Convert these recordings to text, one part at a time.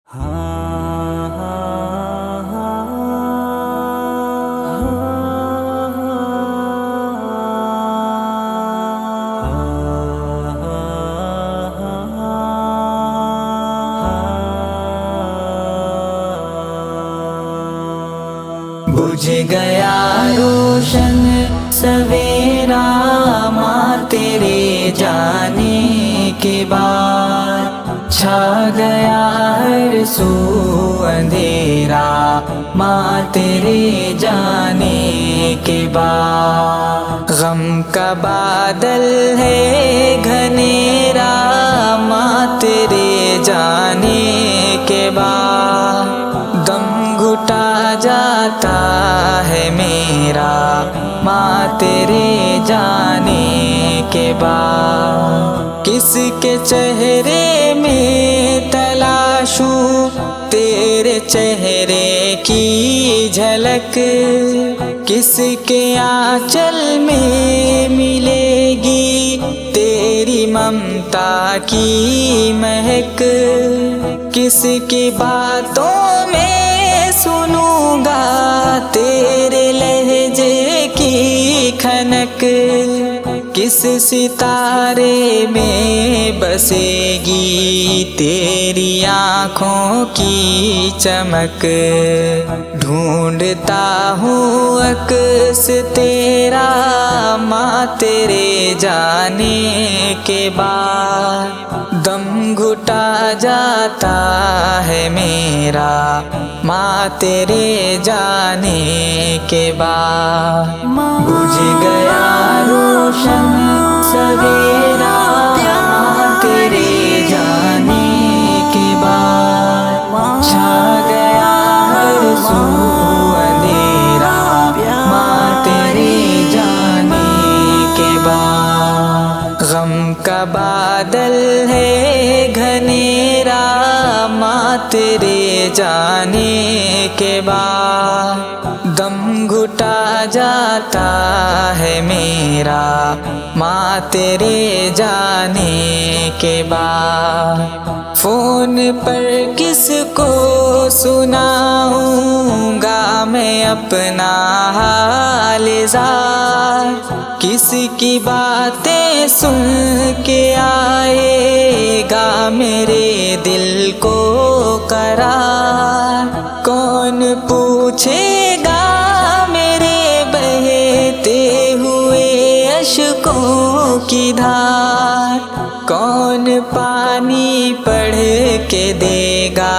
بجھ گیا روشن سویرا ماں تیرے جانے کے بعد، چھا گیا ہر سو اندھیرا ماں تیرے جانے کے بعد، غم کا بادل ہے گھنیرا ماں تیرے جانے کے بعد، دم گھٹا جاتا ہے میرا ماں تیرے جانے کے بعد، کس کے چہرے میں تلاشوں تیرے چہرے کی جھلک، کس کے آنچل میں ملے گی تیری ممتا کی مہک، کس کی باتوں میں سنوں گا تیرے لہجے کی کھنک، کس ستارے میں بسے گی تیری آنکھوں کی چمک، ڈھونڈتا ہوں عکس تیرا ماں تیرے جانے کے بعد، دم گھٹا جاتا ہے میرا ماں تیرے جانے کے بعد، بجھ گیا روشن سویرا ماں تیرے جانے کے بعد، چھا گیا ہر سو اندھیرا ماں تیرے جانے کے بعد، غم کا بادل ہے گھنیرا ماں تیرے جانے کے بعد، دم گھٹا جاتا ہے میرا ماں تیرے جانے کے بعد، فون پر کس کو سناؤں گا میں اپنا حال زار، کس کی باتیں سن کے آئے گا میرے دل کو قرار، کون پوچھے گا میرے بہتے ہوئے اشکوں کی دھار، کون پانی پڑھ کے دے گا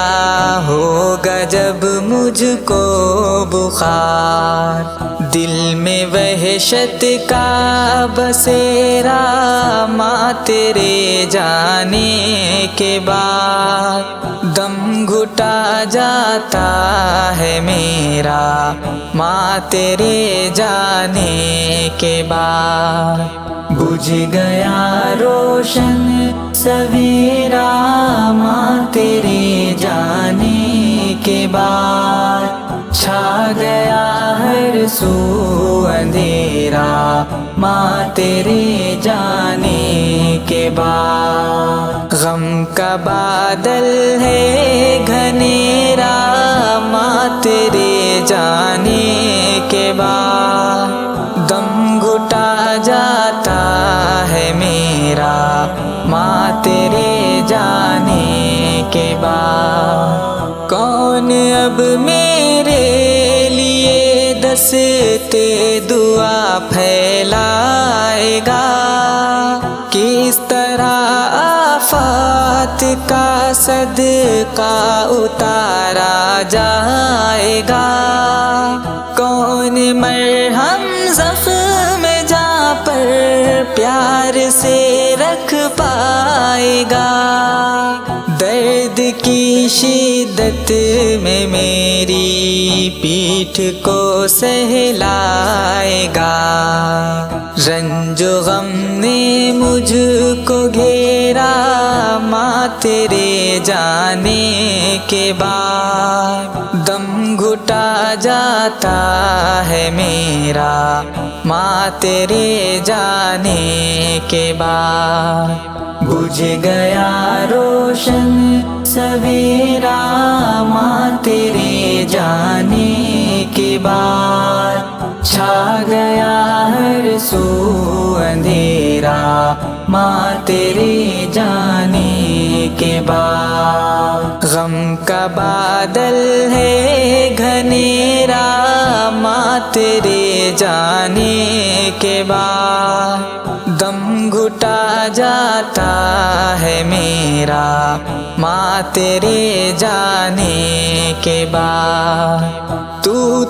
ہوگا جب مجھ کو بخار، دل میں وحشت کا بسیرا ماں تیرے جانے کے بعد، دم گھٹا جاتا ہے میرا ماں تیرے جانے کے بعد، بجھ گیا روشن سویرا ماں تیرے جانے کے بعد، چھا گیا ہر سو اندھیرا ماں تیرے جانے کے بعد، غم کا بادل ہے گھنیرا ماں تیرے جانے کے بعد، دم گھٹا جاتا ہے میرا ماں تیرے جانے کے بعد، کون اب میرے لیے دستے دعا پھیلائے گا، کس طرح آفات کا صدقہ اتارا جائے گا، کون مرہم زخم جہاں پر پیار سے رکھ پائے گا، درد کی شدت میں میری پیٹھ کو سہلائے گا، رنج و غم نے مجھ کو گھیرا ماں تیرے جانے کے بعد، دم گھٹا جاتا ہے میرا ماں تیرے جانے کے بعد، بجھ گیا روشن سویرا ماں تیرے جانے کے بعد، چھا گیا ہر سو اندھیرا ماں تیرے جانے کے بعد۔ غم کا بادل ہے گھنیرا ماں تیرے جانے کے بعد، دم گھٹا جاتا ہے میرا ماں تیرے جانے کے بعد۔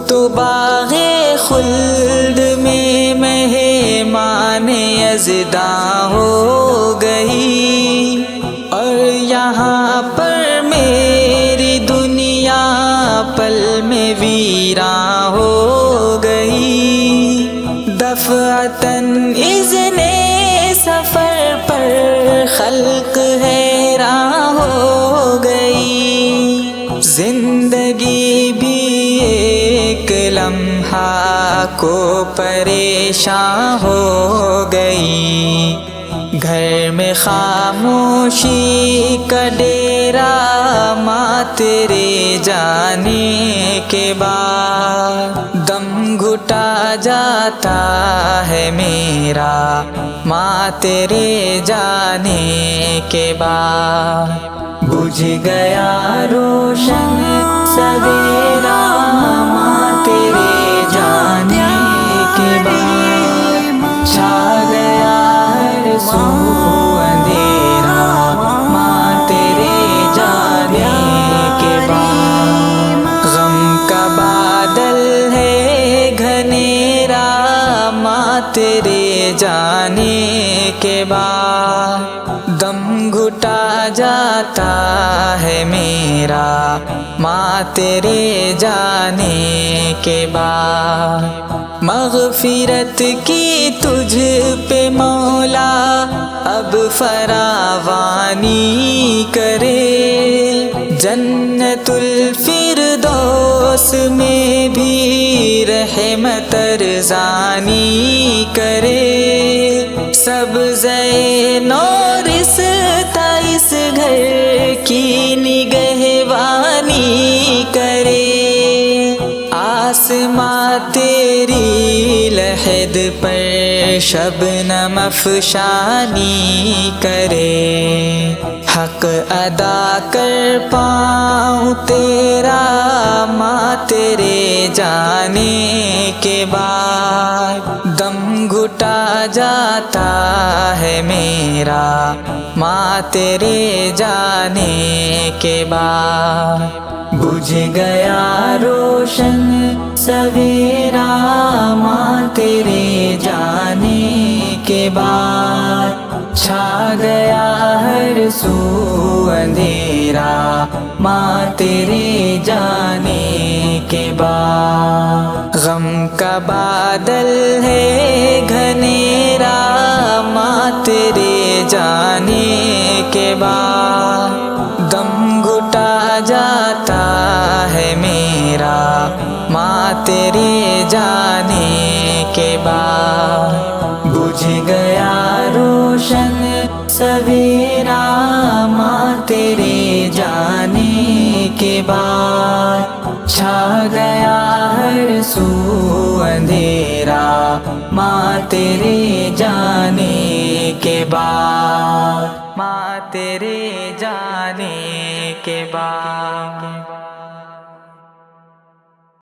تو باغ خلد میں مہمان یزداں ہو گئی، اور یہاں پر میری دنیا پل میں ویراں ہو گئی۔ دفعتاً اذن سفر پر خلق حیراں ہو گئی، زندگی بھی ایک لمحہ کو پریشاں ہو گئی۔ گھر میں خاموشی کا ڈیرا ماں تیرے جانے کے بعد، دم گھٹا جاتا ہے میرا ماں تیرے جانے کے بعد۔ بجھ گیا روشن سویرا ماں تیرے جانے کے بعد، چھا گیا ہر سو اندھیرا ماں تیرے جانے کے بعد۔ غم کا بادل ہے گھنیرا ماں تیرے جانے کے بعد، دم گھٹا جاتا ہے میرا ماں تیرے جانے کے بعد۔ مغفرت کی تجھ پہ مولا اب فراوانی کرے، جنت الفردوس میں بھی رحمت ارزانی کرے، سبزے نورستا اس گھر کی نگہبانی کرے، آسماں تیری لحد پر شبنم افشانی کرے، حق ادا کر پاؤں تیرا ماں تیرے جانے کے بعد، دم گھٹا جاتا ہے میرا ماں تیرے جانے کے بعد۔ بجھ گیا روشن سویرا ماں تیرے جانے کے بعد، چھا گیا ہر سو اندھیرا ماں تیرے جانے کے بعد۔ غم کا بادل ہے گھنیرا ماں تیرے جانے کے بعد، دم گھٹا جاتا ہے میرا ماں تیرے جانے کے بعد۔ بجھ گیا روشن سویرا ماں تیرے جانے کے بعد، چھا گیا ہر سو اندھیرا ماں تیرے جانے کے بعد، ماں تیرے جانے کے بعد۔